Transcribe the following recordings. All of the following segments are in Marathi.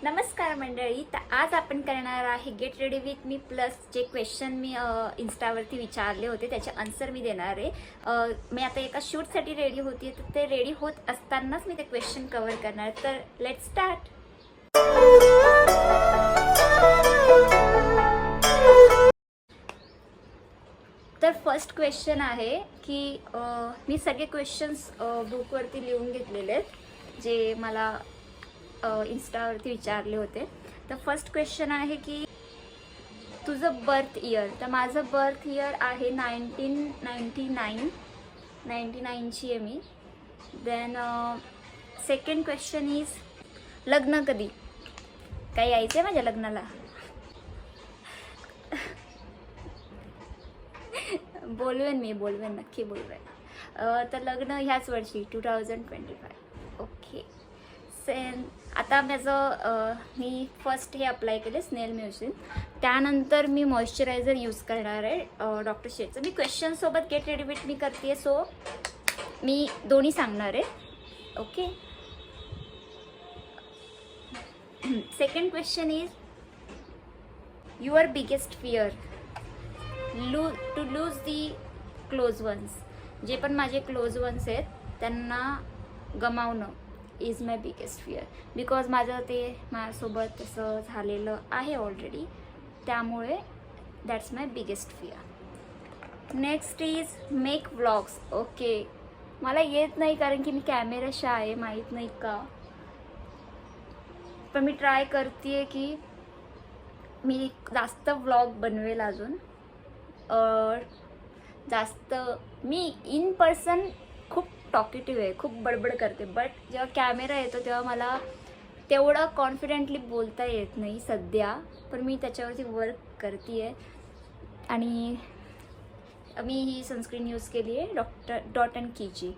नमस्कार मंडळी. तर आज आपण करणार आहे gate ready with me plus जे क्वेश्चन मी इन्स्टावरती विचारले होते त्याचे आन्सर मी देणार आहे. मी आता एका शूटसाठी रेडी होती, तर ते रेडी होत असतानाच मी ते क्वेश्चन कव्हर करणार. तर लेट्स स्टार्ट. तर फर्स्ट क्वेश्चन आहे की मी सगळे क्वेश्चन्स बुकवरती लिहून घेतलेले आहेत जे मला इन्स्टावरती विचारले होते. तर फर्स्ट क्वेश्चन आहे की तुझं बर्थ इयर. तर माझं बर्थ इयर आहे 1999ची आहे मी. देन सेकंड क्वेश्चन इज लग्न कधी. काय यायचं आहे माझ्या लग्नाला? बोलवेन नक्की बोलवेन. तर लग्न ह्याच वर्षी 2025. ओके. आता माझं मी फर्स्ट हे अप्लाय केले स्नेल म्युसिन. त्यानंतर मी मॉइश्चरायझर यूज करणार आहे डॉक्टर शेटचं. मी क्वेश्चनसोबत गेट रेडी विथ मी करते, सो मी दोन्ही सांगणार आहे. Okay. Second question is your biggest fear. To lose the close ones. जे पण माझे क्लोज वन्स आहेत त्यांना गमावणं is my biggest fear. Because माझं ते माझ्यासोबत तसं झालेलं आहे ऑलरेडी, त्यामुळे that's my biggest fear. Next is make vlogs. Okay. मला येत नाही कारण की मी कॅमेरा शाय आहे, माहीत नाही का, पण मी ट्राय करते की मी जास्त व्लॉग बनवेल अजून. जास्त मी इन पर्सन खूप टॉकेटिव्ह आहे, खूप बडबड करते, बट जेव्हा कॅमेरा येतो तेव्हा मला तेवढं कॉन्फिडेंटली बोलता येत नाही सध्या, पण मी त्याच्यावरती वर्क करते आहे. आणि मी ही सनस्क्रीन यूज केली आहे डॉट अँड कीची.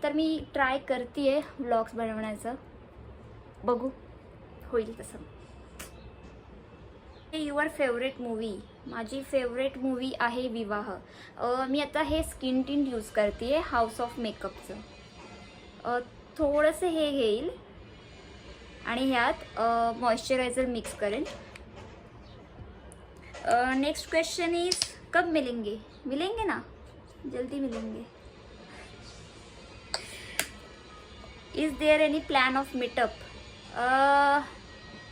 तर मी ट्राय करते आहे व्लॉग्स बनवण्याचं, बघू होईल तसं. Your favourite movie. माझी फेवरेट मूवी आहे विवाह. मी आता हे स्किन टिंट यूज करते आहे हाऊस ऑफ मेकअपचं. थोडंसं हे घेईल आणि ह्यात मॉइश्चरायझर मिक्स करेन. नेक्स्ट क्वेश्चन इज कब मिलेंगे. मिलेंगे ना, जल्दी मिलेंगे. Is there any plan of meetup.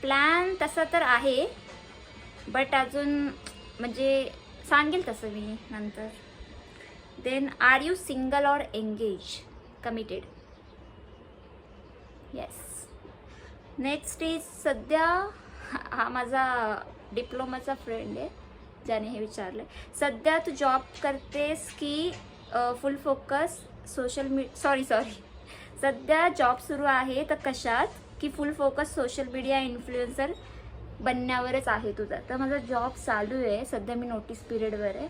Plan तसा तर आहे, बट अजून म्हणजे सांगेल तसं मी नंतर. Then are you single or engage. Committed. Yes. Next is सध्या हा माझा डिप्लोमाचा फ्रेंड आहे ज्याने हे विचारलं. सध्या तू जॉब करतेस की फुल फोकस सोशल सॉरी सध्या जॉब सुरू आहे तर कशात, की full focus social media influencer बनण्यावरच आहे तुझा. तर माझा जॉब चालू आहे सध्या, मी नोटीस पिरियडवर आहे,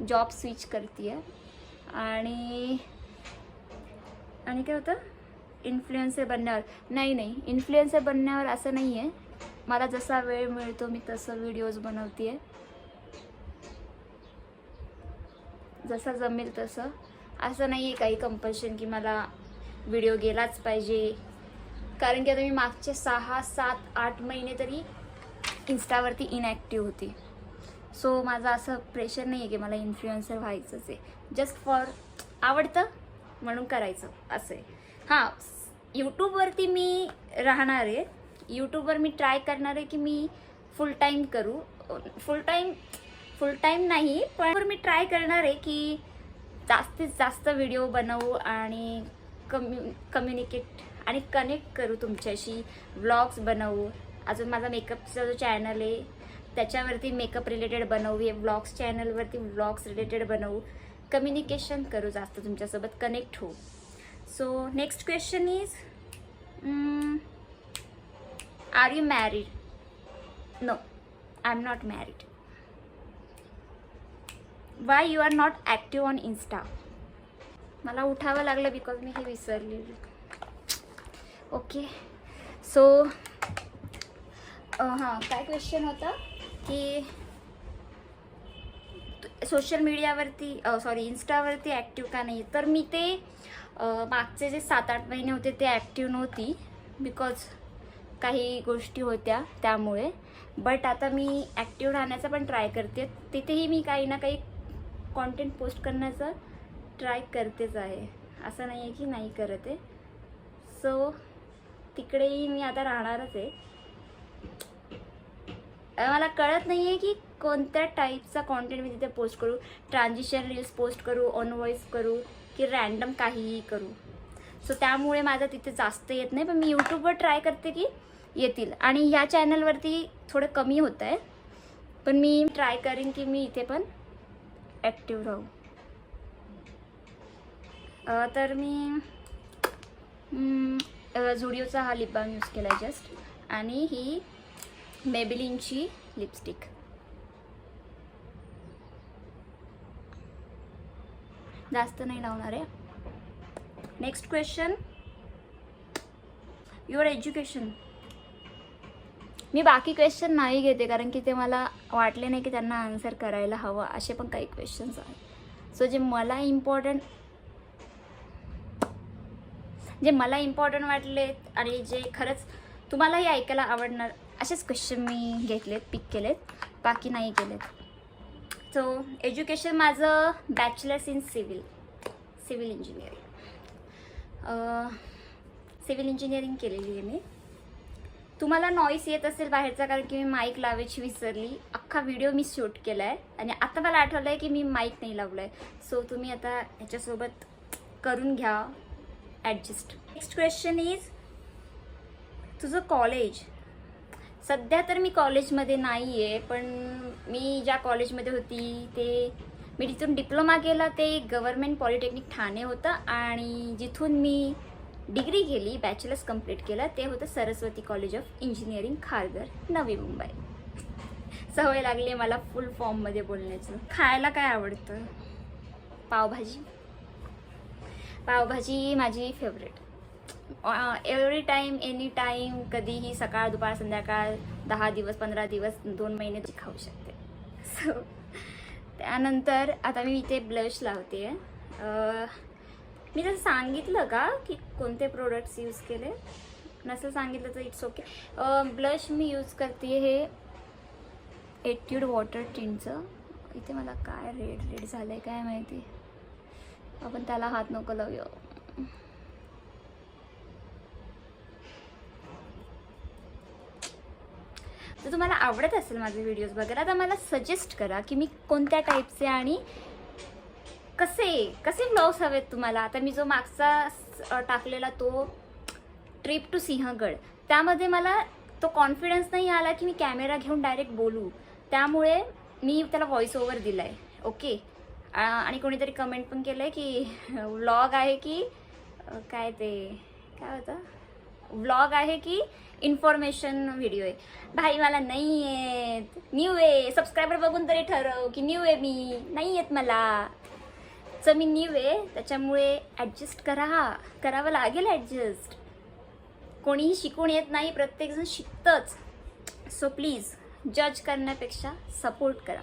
जॉब स्विच करते आहे. आणि काय होतं इन्फ्लुएन्सर बनण्यावर. नाही इन्फ्लुएन्सर बनण्यावर असं नाही आहे. मला जसा वेळ मिळतो मी तसं व्हिडिओज बनवते आहे, जसा जमेल तसं. असं नाही आहे काही कंपल्शन की मला व्हिडिओ गेलाच पाहिजे, कारण की आता मी मागचे 6, 7, 8 महिने तरी इन्स्टावरती इनॲक्टिव्ह होती. सो माझं असं प्रेशर नाही आहे की मला इन्फ्लुएन्सर व्हायचंच आहे. जस्ट फॉर आवडतं म्हणून करायचं असं आहे. हां, यूट्यूबवरती मी राहणार आहे. यूट्यूबवर मी ट्राय करणार आहे की मी फुल टाईम करू. फुल टाईम नाही, पण मी ट्राय करणार आहे की जास्तीत जास्त व्हिडिओ बनवू आणि कम्युनिकेट आणि कनेक्ट करू तुमच्याशी. व्लॉग्स बनवू. अजून माझा मेकअपचा जो चॅनल आहे त्याच्यावरती मेकअप रिलेटेड बनवू. व्लॉग्स चॅनलवरती व्लॉग्स रिलेटेड बनवू. कम्युनिकेशन करू, जास्त तुमच्यासोबत कनेक्ट होऊ. So next question is are you married. No, I am not married. Why you are not active on insta. मला उठावं लागलं बिकॉज मी हे विसरलेली. ओके. सो हां, काय क्वेश्चन होता की सोशल मीडियावरती इन्स्टावरती ॲक्टिव्ह का नाही. तर मी ते मागचे जे 7-8 महिने होते ते ॲक्टिव्ह नव्हती, बिकॉज काही गोष्टी होत्या त्यामुळे. बट आता मी ॲक्टिव्ह राहण्याचा पण ट्राय करते. तिथेही मी काही ना काही कॉन्टेंट पोस्ट करण्याचा ट्राय करतेच आहे, असं नाही आहे की नाही करत आहे. सो तिकडेही मी आता राहणारच आहे. मला कळत नाही आहे की कोणत्या टाईपचा कॉन्टेंट मी तिथे पोस्ट करू. ट्रान्झिशन रील्स पोस्ट करू, ऑन व्हॉइस करू की रॅन्डम काहीही करू. सो त्यामुळे माझं तिथे जास्त येत नाही. पण मी यूट्यूबवर ट्राय करते की येतील. आणि ह्या चॅनलवरती थोडं कमी होतं आहे, पण मी ट्राय करेन की मी इथे पण ॲक्टिव्ह राहू. तर मी झुडिओचा हा लिप बाम यूज केला आहे जस्ट. आणि ही मेबेलिनची लिपस्टिक. जास्त नाही लावणार आहे. Next question, your education. मी बाकी क्वेश्चन नाही घेते कारण की ते मला वाटले नाही की त्यांना आन्सर करायला हवं. असे पण काही क्वेश्चन्स आहेत. सो जे मला इम्पॉर्टंट वाटलेत आणि जे खरंच तुम्हालाही ऐकायला आवडणार असेच क्वेश्चन मी घेतलेत, पिक केलेत, बाकी नाही केलेत. सो एज्युकेशन माझं bachelors in civil engineering. Civil engineering केलेली आहे मी. तुम्हाला नॉईस येत असेल बाहेरचा कारण की मी माईक लावायची विसरली. अख्खा व्हिडिओ मी शूट केला आहे आणि आता मला आठवलं आहे की मी माईक नाही लावलं आहे. सो तुम्ही आता ह्याच्यासोबत करून घ्या ॲडजस्ट. नेक्स्ट क्वेश्चन इज, तुझं कॉलेज. सध्या तर मी कॉलेजमध्ये नाही आहे, पण मी ज्या कॉलेजमध्ये होती ते मी तिथून डिप्लोमा केला ते गव्हर्मेंट पॉलिटेक्निक ठाणे होतं. आणि जिथून मी डिग्री केली, बॅचलर्स कंप्लीट केलं ते होतं Saraswati college of engineering Kharghar, Navi Mumbai. सवय लागली मला फुल फॉर्ममध्ये बोलण्याचं. खायला काय आवडतं? पावभाजी माझी favourite. Every time, any time, कधीही, सकाळ दुपार संध्याकाळ, 10 दिवस 15 दिवस 2 महिने खाऊ शकते. सो त्यानंतर आता मी इथे ब्लश लावते आहे. मी जसं सांगितलं का की कोणते प्रोडक्ट्स यूज केले, नसेल सांगितलं तर it's okay. Blush me use करते हे एट्यूड वॉटर टिंटचं. इथे मला काय रेड झालं आहे काय माहिती, आपण त्याला हात नको लावूया. तर तुम्हाला आवडत असेल माझे व्हिडिओज बघायला तर मला सजेस्ट करा की मी कोणत्या टाईपचे आणि कसे व्लॉग्स हवेत तुम्हाला. आता मी जो मागचा टाकलेला तो ट्रिप टू सिंहगड, त्यामध्ये मला तो कॉन्फिडन्स नाही आला की मी कॅमेरा घेऊन डायरेक्ट बोलू, त्यामुळे मी त्याला व्हॉइस ओव्हर दिला आहे. ओके. आणि कोणीतरी कमेंट पण केलं आहे की व्लॉग आहे की काय होतं, व्लॉग आहे की इन्फॉर्मेशन व्हिडिओ आहे. भाई मला नाही आहेत, न्यू आहे. सबस्क्रायबर बघून तरी ठरव की न्यू आहे मी, नाही आहेत मला. सो मी न्यू आहे त्याच्यामुळे ॲडजस्ट करावं लागेल ॲडजस्ट. कोणीही शिकून येत नाही, प्रत्येकजण शिकतंच. सो प्लीज जज करण्यापेक्षा सपोर्ट करा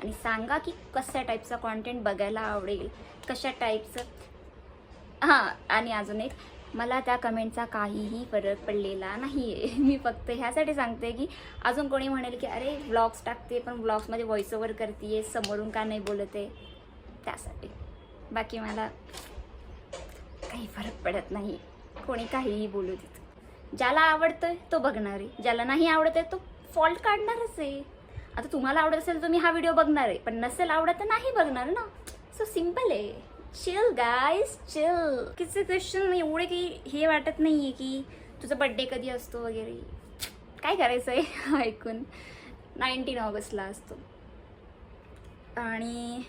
आणि सांगा की कशा टाईपचा कॉन्टेंट बघायला आवडेल, कशा टाईपचं. हां, आणि अजून एक, मला त्या कमेंटचा काहीही फरक पडलेला नाही आहे. मी फक्त ह्यासाठी सांगते की अजून कोणी म्हणेल की अरे व्लॉग्स टाकते पण व्लॉग्समध्ये व्हॉइस ओव्हर करते, समोरून का नाही बोलत आहे, त्यासाठी. बाकी मला काही फरक पडत नाही, कोणी काहीही बोलू देत. ज्याला आवडतंय तो बघणार आहे, ज्याला नाही आवडत आहे तो फॉल्ट काढणारच आहे. आता तुम्हाला आवडत असेल तर मी हा व्हिडिओ बघणार आहे, पण नसेल आवडत तर नाही बघणार ना. सो सिम्पल आहे. Chill guys, chill. किती क्वेश्चन एवढे की हे वाटत नाही आहे की तुझा बड्डे कधी असतो वगैरे. काय करायचं आहे ऐकून. 19 ऑगस्टला असतो. आणि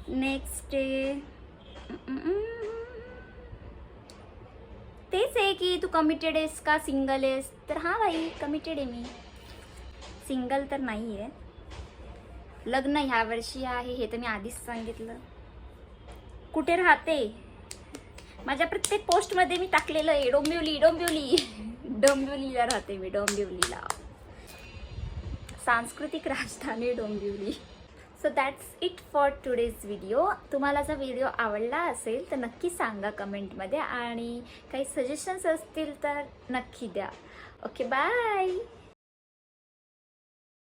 नेक्स्ट डे तेच आहे की तू कमिटेड आहेस का सिंगल आहेस. तर हां भाई, कमिटेड आहे मी, सिंगल तर नाही आहे. लग्न ह्या वर्षी आहे हे तर मी आधीच सांगितलं. कुठे राहते, माझ्या प्रत्येक पोस्टमध्ये मी टाकलेलं आहे डोंबिवलीला राहते मी, डोंबिवलीला. सांस्कृतिक राजधानी Dombivli. So that's it for today's video. तुम्हाला जर व्हिडिओ आवडला असेल तर नक्की सांगा कमेंटमध्ये आणि काही सजेशन्स असतील तर नक्की द्या. Okay bye.